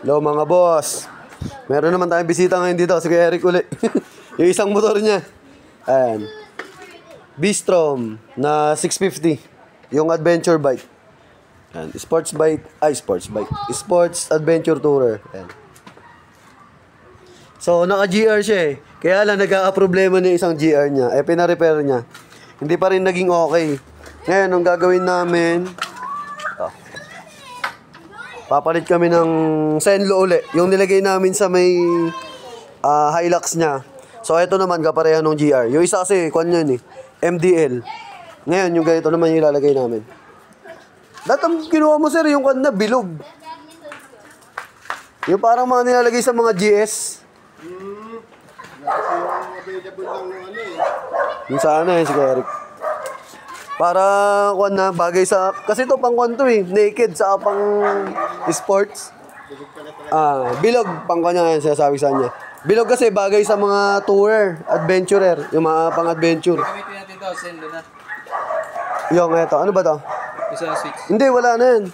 Hello mga boss. Meron naman tayong bisita ngayon dito. Si Kuya Eric uli. Yung isang motor niya. Ayan. B-Strom na 650. Yung adventure bike. Ayan. Sports bike. Ay, sports bike. Sports adventure tourer. Ayan. So, naka-GR siya eh. Kaya lang nagka-problema na isang GR niya. Eh, pina-repair niya. Hindi pa rin naging okay. Ngayon, ang gagawin namin, papalit kami ng Senlo uli. Yung nilagay namin sa may Hilux niya. So, ito naman, kapareha ng GR. Yung isa kasi, kwan yun eh. MDL. Ngayon, yung ganito naman yung ilalagay namin. Dati ang kinuha mo, sir, yung kwan na, bilog. Yung parang mga nilalagay sa mga GS. Kasi yung available lang ng ano eh. Yung sana eh, si Eric. Para, kwan na, bagay sa... Kasi ito pang kwan to eh. Naked, sa pang sports. Bilog, pang kwan niya, sinasabi sa kanya. Bilog kasi bagay sa mga tourer, adventurer, yung mga pang-adventure. Gamitin natin ito, Senlo na. Yung eto, ano ba to? Isa na switch. Hindi, wala na yan.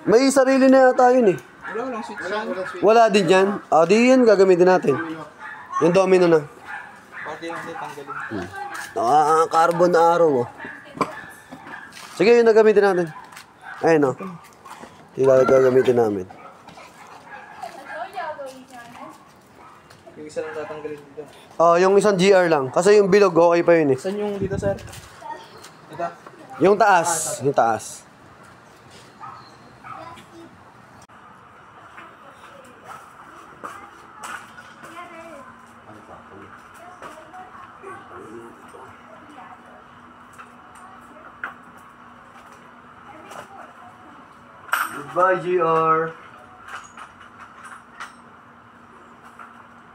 May sarili na yata yun eh. Walang switch. Wala din yan. Di yan gagamitin natin. Yung domino na. Pati yung tanggalin. Carbon na araw oh. Sige, yun na gamitin natin. Ayun oh. Yung gagamitin namin. Yung isa lang tatanggalin dito. Yung isang GR lang. Kasi yung bilog, okay pa yun eh. Saan yung dito, sir? Ito? Yung taas. Yung taas. Goodbye, GR.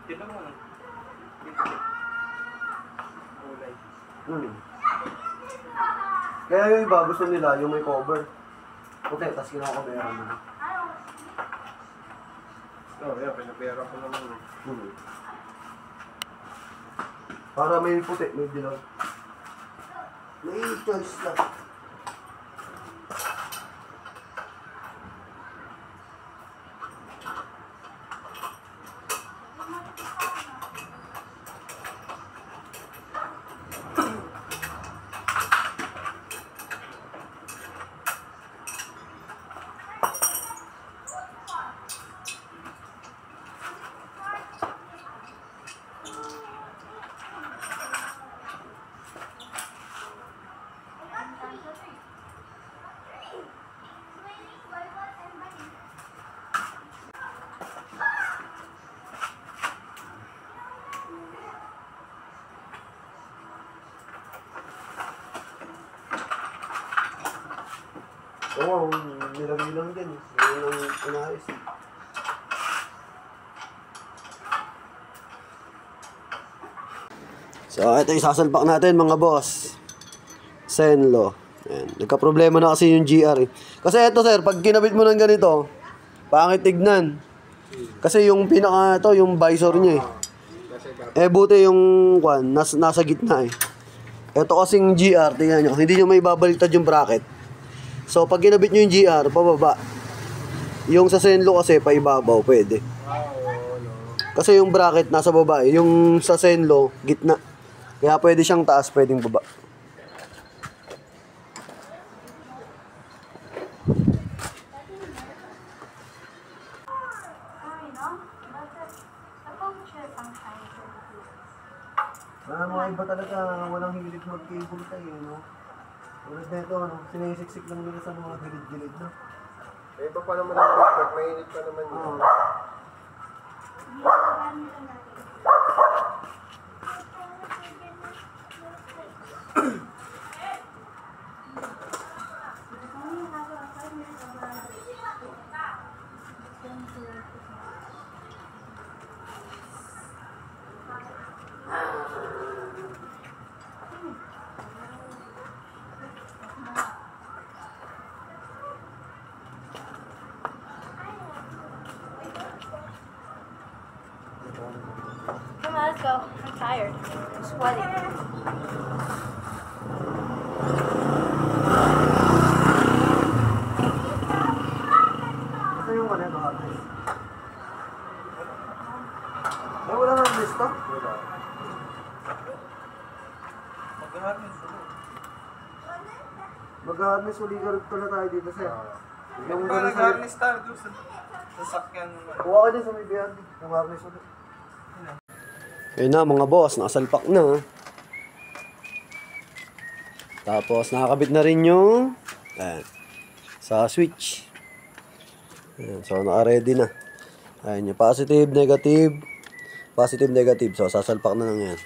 Dito mo ano? Kulay. Kaya yung iba, gusto nila yung may cover. Puti, tapos kinakabayaran mo. Yeah, pinabayaran ko naman. Para may puti, may dilaw. May choice lang. Oo, nilagay lang din. Yun ang inayos. So, ito isasalpak natin mga boss. Senlo. Ayan. Nagka-problema na kasi yung GR eh. Kasi ito sir, pag kinabit mo ng ganito, pangit tignan. Kasi yung pinaka ito, yung visor niya eh. Buti yung kwan, nasa gitna eh. Ito kasing GR, tingnan nyo, hindi nyo may babaliktad yung bracket. So, pag kinabit nyo yung GR, pababa. Yung sa Senlo kasi, paibabaw, pwede. Kasi yung bracket nasa baba eh. Yung sa Senlo, gitna. Kaya pwede siyang taas, pwedeng baba. Mga iba talaga, walang hilig mag-cable tayo, no? Tulad na ito, ano, sinisiksik lang nila sa mga gilid-gilid, no? Eh, iba pa naman ang pag mainit pa naman yun. Come on, let's go. I'm tired. I'm sweating. Asa yung ano ito, harness? Ay, wala nang harness to? Wala. Mag-harness. Mag-harness uli ka pala tayo dito, sir. Yung Kung gano'n sa... nag-harness tayo doon sa sasakyan. Kuha ka din sa may BRD. Yung harness ulit. Ayun na mga boss, nakasalpak na. Tapos nakakabit na rin yung sa switch. Ayan, so naka-ready na. Ayan yung positive, negative. Positive, negative. So sasalpak na lang yan.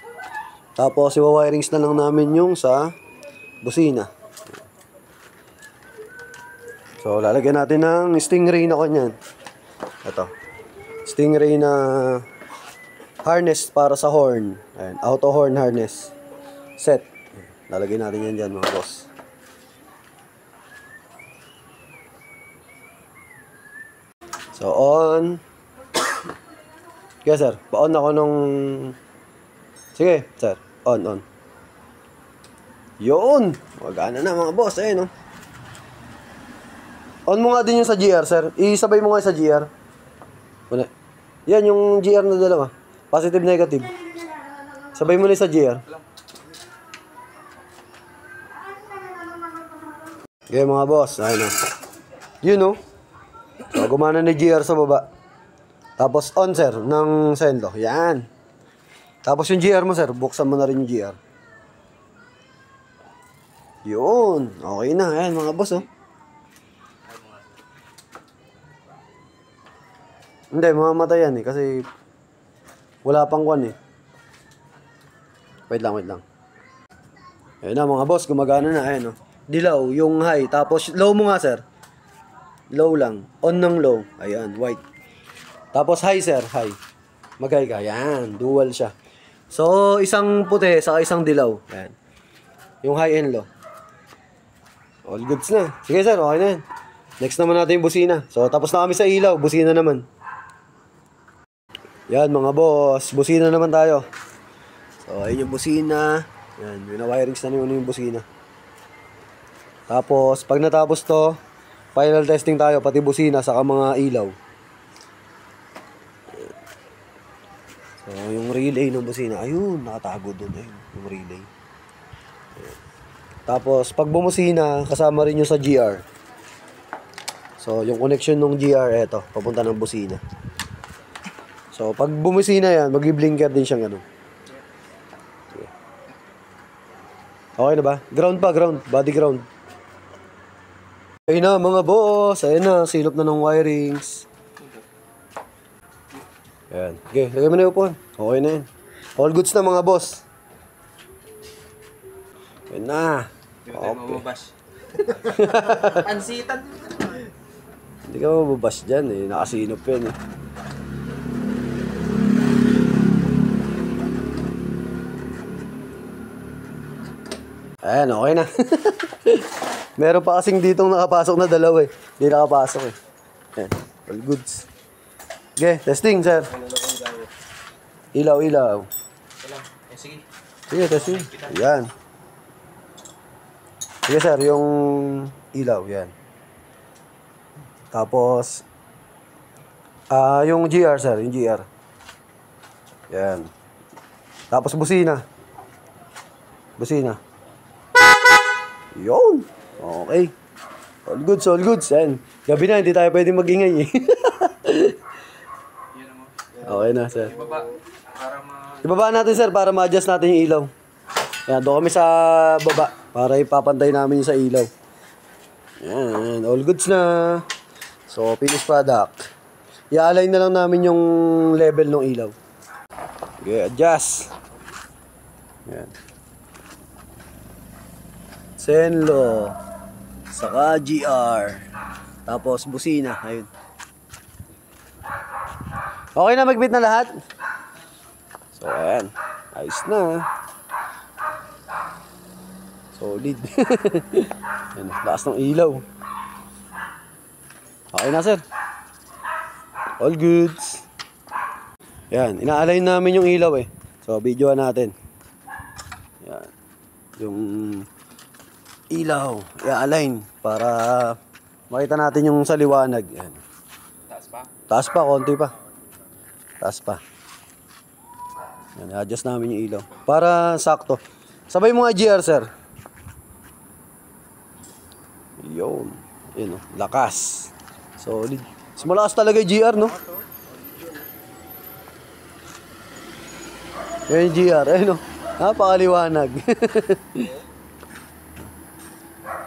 Tapos iwa-wirings na lang namin yung sa busina. So lalagyan natin ng Stingray na kanyan. Ito. Stingray na harness para sa horn. Ayan, auto horn harness. Set. Lalagyan natin yan dyan mga boss. So on. Sige sir, pa-on ako nung... Sige sir, on. Yun! Magana na mga boss, ayun no. On mo nga din yung sa GR sir. Isabay mo nga sa GR. Wala. Yan yung GR na dalawa. Positive, negative. Sabay mo na sa GR. Okay mga boss, ayun na. Yun no. So, gumana na GR sa baba. Tapos on sir, ng sendo. Yan. Tapos yung GR mo sir, buksan mo na rin yung GR. Yun. Okay na, ayan mga boss oh. Hindi, mamamatay yan eh, kasi wala pang kwan eh. Wait lang. Ayun na mga boss, gumagana na, ayan oh. Dilaw, yung high, tapos low mo nga sir. Low lang, on ng low, ayan, white. Tapos high sir, high. Mag-high ka, ayan, dual siya. So, isang puti, saka isang dilaw, ayan. Yung high and low. All goods na. Sige sir, okay na yan. Next naman natin yung busina. So, tapos na kami sa ilaw, busina naman. Yan mga boss, busina naman tayo. So, ayun yung busina. Yan, yung wirings na yung busina. Tapos, pag natapos to, final testing tayo, pati busina, saka mga ilaw. So, yung relay ng busina, ayun, nakatago dun, ayun, yung relay. Ayan. Tapos, pag bumusina, kasama rin yung sa GR. So, yung connection ng GR, eto, papunta ng busina. So, pag bumusina yan, mag-blinker din siyang ganun. Okay na ba? Ground pa, ground. Body ground. Ayun na mga boss. Ayun na, silop na ng wirings. Ayan. Okay, lagay mo na yung upuan. Okay na yun. All goods na mga boss. Ayun na. Okay. Pansitan. Hindi ka mababas dyan eh. Nakasinop yan eh. Ayan, okay na. Meron pa kasing ditong nakapasok na dalawa eh. Hindi nakapasok eh. Ayan, all goods. Okay, testing sir. Ilaw. Sige. Sige, testing. Ayan. Sige sir, yung ilaw, yan. Tapos, yung GR sir, yung GR. Yan. Tapos busina. Yun. Okay. All goods. Yan. Gabi na, hindi tayo pwede mag-ingay eh. Okay na, sir. Ibaba natin, sir, para ma-adjust natin yung ilaw. Yan, doon kami sa baba para ipapantay namin yung sa ilaw. Yan, all goods na. So, finished product. I-align na lang namin yung level ng ilaw. Okay, adjust. Yan. Senlo. Saka GR. Tapos busina. Ayun. Okay na, magbit na lahat. So, ayan. Ayos na. Solid. Ayan, lakas ng ilaw. Okay na, sir. All goods. Yan, ina-align namin yung ilaw eh. So, videoan natin. Yan. Yung ilaw, i-align para makita natin yung sa liwanag. Yan. Taas pa, konti pa. Taas pa. Yan, adjust namin yung ilaw. Para sakto. Sabay mo nga GR, sir. Yun. Yun, oh. Lakas. Solid. Mas malakas talaga yung GR, no? Yan yung GR. Ayun, no? Napakaliwanag.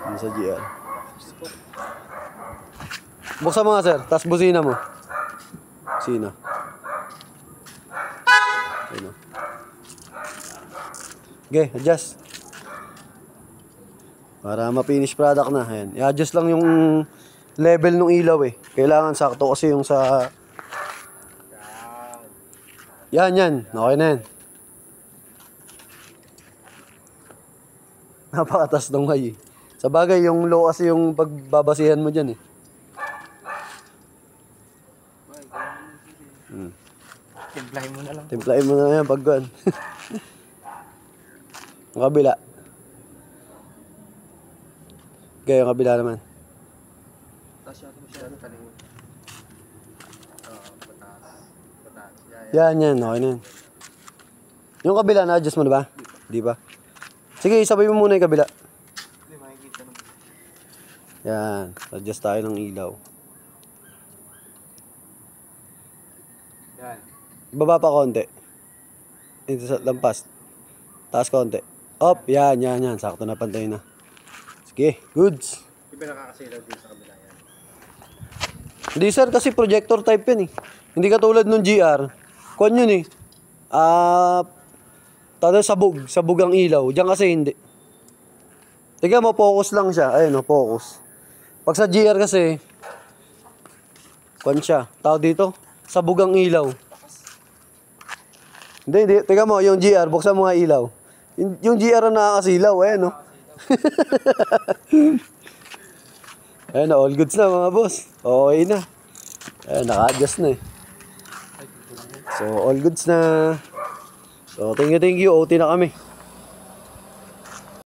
Yan sa GR. Buksan mo nga, sir. Tapos busina mo. Busina. Ayun, oh. Okay, adjust. Para ma-finish product na. Ayan. I-adjust lang yung level ng ilaw eh. Kailangan sakto kasi yung sa... Yan. Okay na yan. Napakatas ng high eh. Sa bagay, yung low kasi yung pagbabasihan mo dyan eh. Timplahin mo na lang. Timplahin mo na yan pagkuhan. Ang kabila. Okay, yung kabila naman. Tapos yata masyado talingon. Oo, pataas. Yan. Okay na yan. Yung kabila, na-adjust mo na ba? Di ba? Sige, isabay mo muna yung kabila. Hindi, makikita naman. Yan. Adjust tayo ng ilaw. Yan. Baba pa konti. Ito sa lampas. Taas konti. Up. Yan. Sakto na, pantay na. Sige, goods. Di ba nakakasilaw din sa kabila yan? Hindi sir, kasi projector type yan eh. Hindi katulad nung GR. Kuwan yun eh. Sabog ang ilaw. Diyan kasi hindi. Tingnan mo, focus lang siya. Ayun o, focus. Pag sa GR kasi, kuwan siya. Tao dito, sabog ang ilaw. Hindi. Tingnan mo, yung GR, buksan mo nga ilaw. Yung GR na nakakasilaw, ayun o. Ayun na, all goods na mga boss. Okay na. Ayun, naka-adjust na eh. So, all goods na. So, thank you. OT na kami.